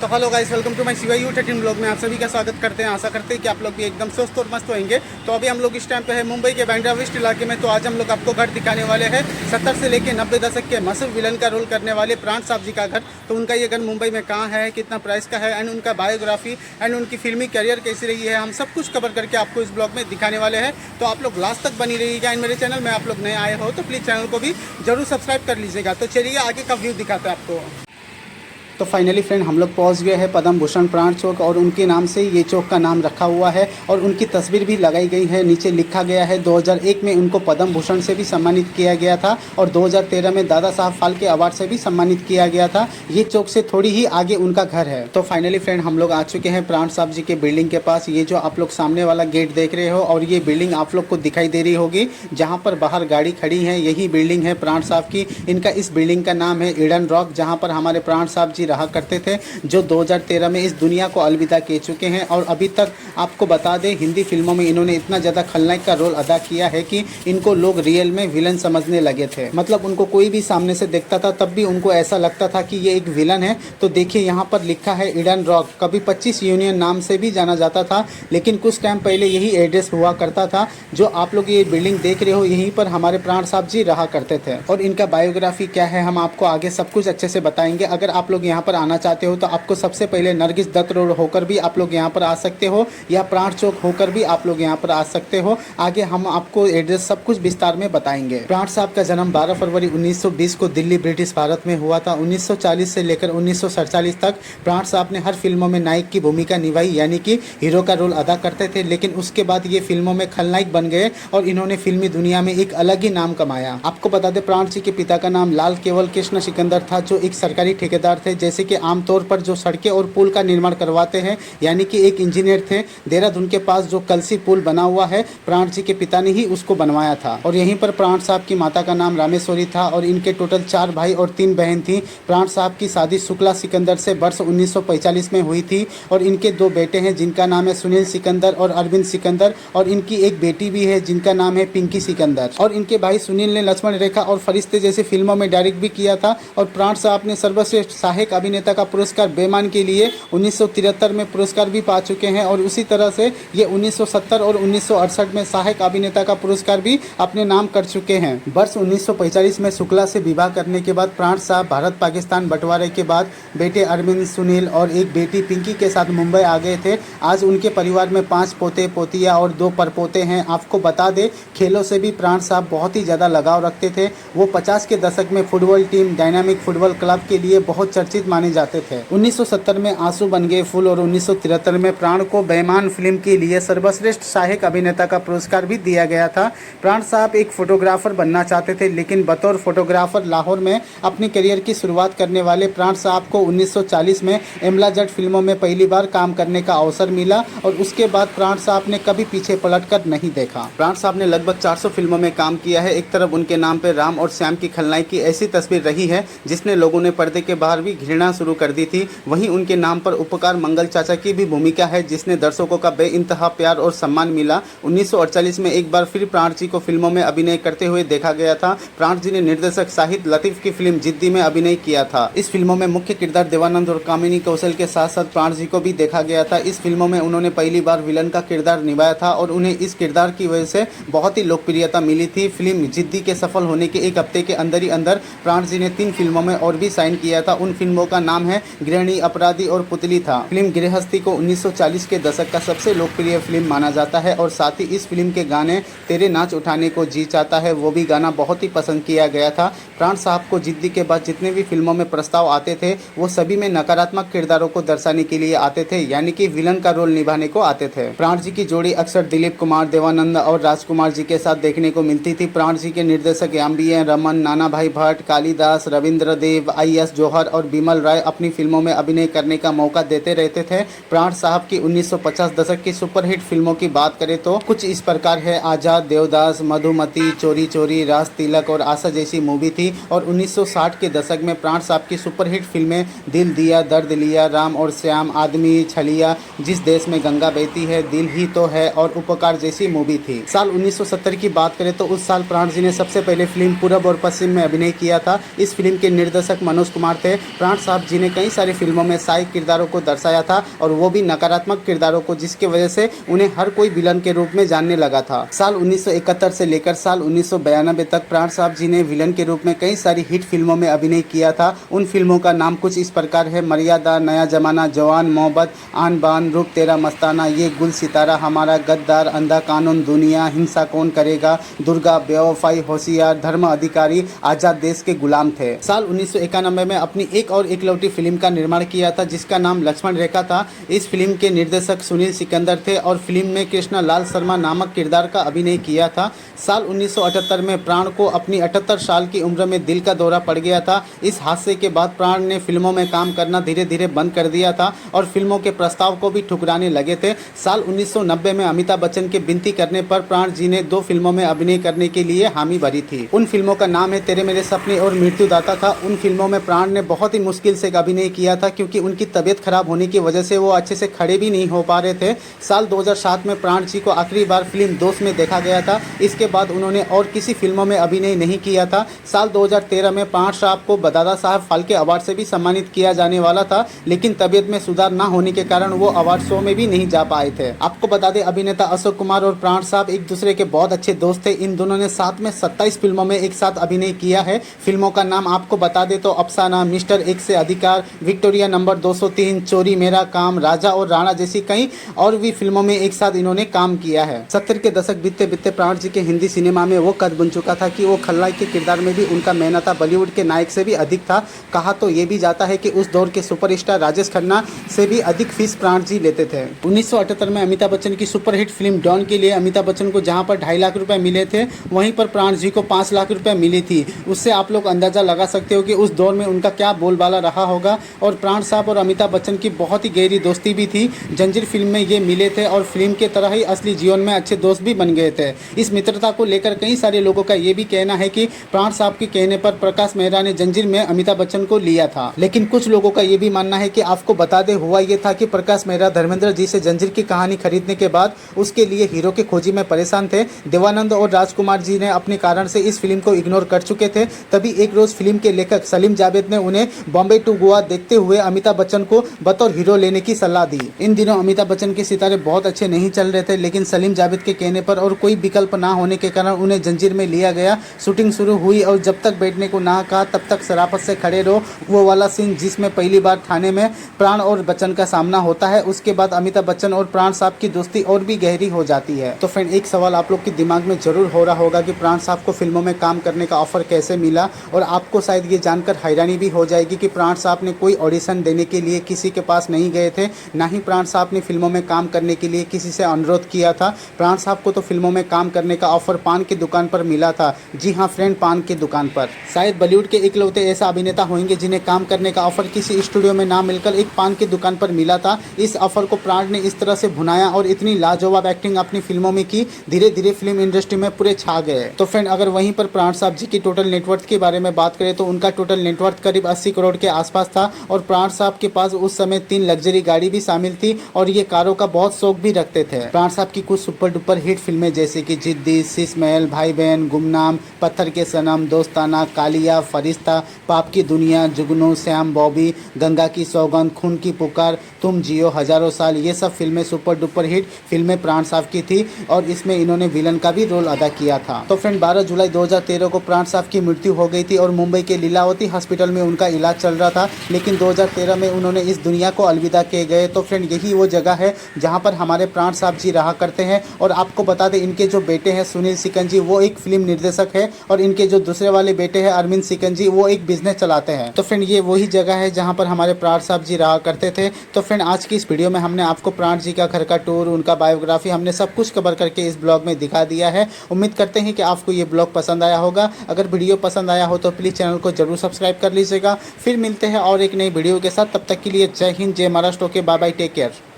तो hello guys, welcome to my Shiva U 13 blog में आप सभी का स्वागत करते हैं। आशा करते हैं कि आप लोग भी एकदम स्वस्थ और मस्त होंगे। तो अभी हम लोग इस टाइम पे है मुंबई के बांद्रा वेस्ट इलाके में। तो आज हम लोग आपको घर दिखाने वाले हैं 70 से लेकर 90 दशक के मशहूर विलन का रोल करने वाले प्राण साहब जी का घर। तो उनका ये घर मुंबई में कहाँ है, कितना प्राइस का है, एंड उनका बायोग्राफी एंड उनकी फिल्मी करियर कैसी रही है, हम सब कुछ कवर करके आपको इस ब्लॉग में दिखाने वाले हैं। तो आप लोग लास्ट तक बनी रहिएगा। एंड मेरे चैनल में आप लोग नए आए हो तो प्लीज़ चैनल को भी जरूर सब्सक्राइब कर लीजिएगा। तो चलिए आगे का व्यू दिखाते हैं आपको। तो फाइनली फ्रेंड हम लोग पहुंच गए हैं पद्म भूषण प्राण चौक, और उनके नाम से ये चौक का नाम रखा हुआ है और उनकी तस्वीर भी लगाई गई है। नीचे लिखा गया है 2001 में उनको पद्म भूषण से भी सम्मानित किया गया था और 2013 में दादा साहब फाल्के अवार्ड से भी सम्मानित किया गया था। ये चौक से थोड़ी ही आगे उनका घर है। तो फाइनली फ्रेंड हम लोग आ चुके हैं प्राण साहब जी के बिल्डिंग के पास। ये जो आप लोग सामने वाला गेट देख रहे हो और ये बिल्डिंग आप लोग को दिखाई दे रही होगी जहाँ पर बाहर गाड़ी खड़ी है, यही बिल्डिंग है प्राण साहब की। इनका इस बिल्डिंग का नाम है ईडन रॉक, जहाँ पर हमारे प्राण साहब जी रहा करते थे, जो 2013 में इस दुनिया को अलविदा कह चुके हैं। और अभी तक आपको बता दें, हिंदी फिल्मों में इन्होंने इतना ज़्यादा खलनायक का रोल अदा किया है कि इनको लोग रियल में विलन समझने लगे थे। मतलब उनको कोई भी सामने से देखता था तब भी उनको ऐसा लगता था कि ये एक विलन है। तो देखिए यहाँ पर लिखा है ईडन रॉक, कभी 25 यूनियन नाम से भी जाना जाता था, लेकिन कुछ टाइम पहले यही एड्रेस हुआ करता था। जो आप लोग ये बिल्डिंग देख रहे हो, यहीं पर हमारे प्राण साहब जी रहा करते थे। और इनका बायोग्राफी क्या है हम आपको आगे सब कुछ अच्छे से बताएंगे। अगर आप लोग यहाँ पर आना चाहते हो तो आपको सबसे पहले नरगिस दत्त रोड होकर भी आप लोग यहाँ पर आ सकते हो, या प्राण चौक होकर भी आप लोग यहाँ पर आ सकते हो। आगे हम आपको एड्रेस सब कुछ विस्तार में बताएंगे। प्राण साहब का जन्म 12 फरवरी 1920 को दिल्ली ब्रिटिश भारत में हुआ था। 1940 से लेकर 1947 तक प्राण साहब ने हर फिल्मों में नायक की भूमिका निभाई, यानी कि हीरो का रोल अदा करते थे। लेकिन उसके बाद ये फिल्मों में खलनायक बन गए और इन्होंने फिल्मी दुनिया में एक अलग ही नाम कमाया। आपको बता दें, प्राण जी के पिता का नाम लाल केवल कृष्ण सिकंदर था, जो एक सरकारी ठेकेदार थे। जैसे कि आमतौर पर जो सड़कें और पुल का निर्माण करवाते हैं, यानी कि एक इंजीनियर थे। देहरादून के पास जो कलसी पुल बना हुआ है, प्राण जी के पिता ने ही उसको बनवाया था। और यहीं पर प्राण साहब की माता का नाम रामेश्वरी था और इनके टोटल 4 भाई और 3 बहन थी। प्राण साहब की शादी शुक्ला सिकंदर से वर्ष 1945 में हुई थी और इनके 2 बेटे हैं जिनका नाम है सुनील सिकंदर और अरविंद सिकंदर, और इनकी एक बेटी भी है जिनका नाम है पिंकी सिकंदर। और इनके भाई सुनील ने लक्ष्मण रेखा और फरिश्ते जैसी फिल्मों में डायरेक्ट भी किया था। और प्राण साहब ने सर्वश्रेष्ठ सहायक अभिनेता का पुरस्कार बेमान के लिए 1973 में पुरस्कार भी पा चुके हैं। और उसी तरह से ये 1970 और 1968 में सहायक अभिनेता का पुरस्कार भी अपने नाम कर चुके हैं। वर्ष 1945 में शुक्ला से विवाह करने के बाद प्राण साहब भारत पाकिस्तान बंटवारे के बाद बेटे अरविंद, सुनील और एक बेटी पिंकी के साथ मुंबई आ गए थे। आज उनके परिवार में 5 पोते पोतियाँ और 2 परपोते हैं। आपको बता दें, खेलों से भी प्राण साहब बहुत ही ज़्यादा लगाव रखते थे। वो 50 के दशक में football team dynamic football club के लिए बहुत चर्चित माने जाते थे। 1970 में आंसू बन गए फूल और 1973 में प्राण को बेईमान फिल्म के लिए सर्वश्रेष्ठ सहायक अभिनेता का पुरस्कार भी दिया गया था। प्राण साहब एक फोटोग्राफर बनना चाहते थे, लेकिन बतौर फोटोग्राफर लाहौर में अपनी करियर की शुरुआत करने वाले प्राण साहब को 1940 में एमला जट फिल्मों में पहली बार काम करने का अवसर मिला और उसके बाद प्राण साहब ने कभी पीछे पलटकर नहीं देखा। प्राण साहब ने लगभग 400 फिल्मों में काम किया है। एक तरफ उनके नाम पर राम और श्याम की खलनायक की ऐसी तस्वीर रही है जिसने लोगों ने पर्दे के बाहर भी घृणा शुरू कर दी थी। वहीं उनके नाम पर उपकार मंगल चाचा की भी भूमिका है, जिसने दर्शकों का बेइंतहा प्यार और सम्मान मिला। 1948 में एक बार फिर प्राण जी को फिल्मों में अभिनय करते हुए देखा गया था। प्राण जी ने निर्देशक शाहिद लतीफ की फिल्म जिद्दी में अभिनय किया था। इस फिल्मों में मुख्य किरदार देवानंद और कामिनी कौशल के साथ साथ प्राण जी को भी देखा गया था। इस फिल्मों में उन्होंने पहली बार विलन का किरदार निभाया था और उन्हें इस किरदार की वजह से बहुत ही लोकप्रियता मिली थी। फिल्म जिद्दी के सफल होने के एक हफ्ते के अंदर ही अंदर प्राण जी ने 3 फिल्मों में और भी साइन किया था। उन फिल्मों का नाम है गृहिणी, अपराधी और पुतली था। फिल्म गृहस्थी को 1940 के दशक का सबसे लोकप्रिय फिल्म माना जाता है और साथ ही इस फिल्म के गाने तेरे नाच उठाने को जी चाहता है, वो भी गाना बहुत ही पसंद किया गया था। प्राण साहब को जिद्दी के बाद जितने भी फिल्मों में प्रस्ताव आते थे वो सभी में नकारात्मक किरदारों को दर्शाने के लिए आते थे, यानी कि विलन का रोल निभाने को आते थे। प्राण जी की जोड़ी अक्सर दिलीप कुमार, देवानंद और राजकुमार जी के साथ देखने को मिलती थी। प्राण जी के निर्देशक एम रमन, नाना भाई भट्ट, कालिदास, रविंद्र देव, आई.एस. जौहर और बिमल राय अपनी फिल्मों में अभिनय करने का मौका देते रहते थे। प्राण साहब की 1950 दशक की सुपरहिट फिल्मों की बात करें तो कुछ इस प्रकार है: आजाद, देवदास, मधुमती, चोरी चोरी, राज तिलक और आशा जैसी मूवी थी। और 1960 के दशक में प्राण साहब की सुपरहिट फिल्में दिल दिया, दर्द लिया, राम और श्याम, आदमी, छलिया, जिस देश में गंगा बहती है, दिल ही तो है और उपकार जैसी मूवी थी। साल 1970 की बात करें तो उस साल प्राण जी ने सबसे पहले फिल्म पूरब और पश्चिम में अभिनय किया था। इस फिल्म के निर्देशक मनोज कुमार थे। प्राण साहब जी ने कई सारी फिल्मों में सहायक किरदारों को दर्शाया था और वो भी नकारात्मक किरदारों को, जिसकी वजह से उन्हें हर कोई विलन के रूप में जानने लगा था। साल 1971 से लेकर साल 1992 तक प्राण साहब जी ने विलन के रूप में कई सारी हिट फिल्मों में अभिनय किया था। उन फिल्मों का नाम कुछ इस प्रकार है: मर्यादा, नया जमाना, जवान, मोहब्बत, आन बान, रूप तेरा मस्ताना, ये गुल सितारा, हमारा, गद्दार, अंधा कानून, दुनिया, हिंसा कौन करेगा, दुर्गा, बेवफाई, होशियार, धर्म अधिकारी, आजाद देश के गुलाम थे। साल 1991 में अपनी एक और इकलौती फिल्म का निर्माण किया था जिसका नाम लक्ष्मण रेखा था। इस फिल्म के निर्देशक सुनील सिकंदर थे और फिल्म में कृष्णा लाल शर्मा नामक किरदार का अभिनय किया था। साल 1978 में प्राण को अपनी 78 साल की उम्र में दिल का दौरा पड़ गया था। इस हादसे के बाद प्राण ने फिल्मों में काम करना धीरे धीरे बंद कर दिया था और फिल्मों के प्रस्ताव को भी ठुकराने लगे थे। साल 1990 में अमिताभ बच्चन के विनती करने पर प्राण जी ने 2 फिल्मों में अभिनय करने के लिए हामी भरी थी। उन फिल्मों का नाम है तेरे मेरे सपने और मृत्युदाता था। उन फिल्मों में प्राण ने बहुत ही मुश्किल से अभिनय किया था क्योंकि उनकी तबीयत खराब होने की वजह से वो अच्छे से खड़े भी नहीं हो पा रहे थे। साल 2007 में प्राण जी को आखिरी बार फिल्म दोस्त में देखा गया था। इसके बाद उन्होंने और किसी फिल्मों में अभिनय नहीं किया था। साल 2013 में प्राण साहब को दादा साहब फाल्के अवार्ड से भी सम्मानित किया जाने वाला था, लेकिन तबीयत में सुधार न होने के कारण वो अवार्ड शो में भी नहीं जा पाए थे। आपको बता दें, अभिनेता अशोक कुमार और प्राण साहब एक दूसरे के बहुत अच्छे दोस्त थे। इन दोनों ने साथ में 27 फिल्मों में एक साथ अभिनय किया है। फिल्मों का नाम आपको बता दे तो अफसाना, मिस्टर एक से अधिकार, विक्टोरिया नंबर 203, चोरी मेरा काम, राजा और राणा जैसी कई और भी फिल्मों में एक साथ इन्होंने काम किया है। 70 के दशक बीतते बीतते प्राण जी के हिंदी सिनेमा में वो कद बन चुका था कि वो खलनायक के किरदार में भी उनका मेहनता बॉलीवुड के नायक से भी अधिक था। कहा तो ये भी जाता है कि उस दौर के सुपरस्टार राजेश खन्ना से भी अधिक फीस प्राण जी लेते थे। 1978 में अमिताभ बच्चन की सुपरहिट फिल्म डॉन के लिए अमिताभ बच्चन को जहां पर 2.5 लाख रुपए मिले थे, वहीं पर प्राण जी को 5 लाख रुपए मिली थी। उससे आप लोग अंदाजा लगा सकते हो कि उस दौर में उनका क्या बोलबाला रहा होगा। और प्राण साहब और अमिताभ बच्चन की बहुत ही गहरी दोस्ती भी थी। जंजीर फिल्म में ये मिले थे और फिल्म के तरह ही असली जीवन में अच्छे दोस्त भी बन गए थे। इस मित्रता को लेकर कई सारे लोगों का ये भी कहना है कि प्राण साहब के कहने पर प्रकाश मेहरा ने जंजीर में अमिताभ बच्चन को लिया था। लेकिन कुछ लोगों का ये भी मानना है कि आपको बता दे, हुआ ये था कि प्रकाश मेहरा धर्मेंद्र जी से जंजीर की कहानी खरीदने के बाद उसके लिए हीरो के खोजी में परेशान थे। देवानंद और राजकुमार जी ने अपने कारण से इस फिल्म को इग्नोर कर चुके थे। तभी एक रोज फिल्म के लेखक सलीम जावेद ने उन्हें बॉम्बे टू गोवा देखते हुए अमिताभ बच्चन को बतौर हीरो लेने की सलाह दी। इन दिनों अमिताभ बच्चन के सितारे बहुत अच्छे नहीं चल रहे थे, लेकिन सलीम जावेद के कहने पर और कोई विकल्प ना होने के कारण उन्हें जंजीर में लिया गया। शूटिंग शुरू हुई और जब तक बैठने को ना कहा तब तक शराफत से खड़े रहो, वो वाला सीन जिसमें पहली बार थाने में प्राण और बच्चन का सामना होता है। उसके बाद अमिताभ बच्चन और प्राण साहब की दोस्ती और भी गहरी हो जाती है। तो फ्रेंड, एक सवाल आप लोग के दिमाग में जरूर हो रहा होगा कि प्राण साहब को फिल्मों में काम करने का ऑफर कैसे मिला, और आपको शायद ये जानकर हैरानी भी हो जाएगी कि प्राण साहब ने कोई ऑडिशन देने के लिए किसी के पास नहीं गए थे, ना ही प्राण साहब ने फिल्मों में काम करने के लिए किसी से अनुरोध किया था। प्राण साहब को तो फिल्मों में काम करने का ऑफर पान की दुकान पर मिला था। जी हाँ फ्रेंड, पान की दुकान पर। शायद बॉलीवुड के इकलौते ऐसा अभिनेता होंगे जिन्हें काम करने का ऑफर किसी स्टूडियो में ना मिलकर एक पान की दुकान पर मिला था। इस ऑफर को प्राण ने इस तरह से भुनाया और इतनी लाजवाब एक्टिंग अपनी फिल्मों में की, धीरे धीरे फिल्म इंडस्ट्री में पूरे छा गए। तो फ्रेंड, अगर वहीं पर प्राण साहब जी की टोटल नेटवर्थ के बारे में बात करें तो उनका टोटल नेटवर्थ करीब 80 करोड़ के आसपास था और प्राण साहब के पास उस समय 3 लग्जरी गाड़ी भी शामिल थी और ये कारों का बहुत शौक भी रखते थे। प्राण साहब की कुछ सुपर डुपर हिट फिल्में जैसे कि जिद्दी, शीश महल, भाई बहन, गुमनाम, पत्थर के सनम, दोस्ताना, कालिया, फरिश्ता, पाप की दुनिया, जुगनू, श्याम बॉबी, गंगा की सौगंध, खून की पुकार, तुम जियो, हजारों साल, ये सब फिल्में सुपर डुपर हिट फिल्में प्राण साहब की थी और इसमें इन्होंने विलन का भी रोल अदा किया था। तो फ्रेंड, 12 जुलाई 2013 को प्राण साहब की मृत्यु हो गई थी और मुंबई के लीलावती हॉस्पिटल में उनका इलाज चल रहा था, लेकिन 2013 में उन्होंने इस दुनिया को अलविदा किए गए। तो फ्रेंड, यही वो जगह है जहाँ पर हमारे प्राण साहब जी रहा करते हैं। और आपको बता दें, इनके जो बेटे हैं सुनील सिकन जी, वो एक फिल्म निर्देशक है और इनके जो दूसरे वाले बेटे हैं अरविंद सिकन जी, वो एक बिजनेस चलाते हैं। तो फ्रेंड, ये वही जगह है जहाँ पर हमारे प्राण साहब जी रहा करते थे। तो फ्रेंड, आज की इस वीडियो में हमने आपको प्राण जी का घर का टूर, उनका बायोग्राफी, हमने सब कुछ कवर करके इस ब्लॉग में दिखा दिया है। उम्मीद करते हैं कि आपको ये ब्लॉग पसंद आया होगा। अगर वीडियो पसंद आया हो तो प्लीज़ चैनल को जरूर सब्सक्राइब कर लीजिएगा। फिर मिलते हैं और एक नई वीडियो के साथ। तब तक के लिए जय हिंद, जय Maharashtra, okay, bye bye, take care.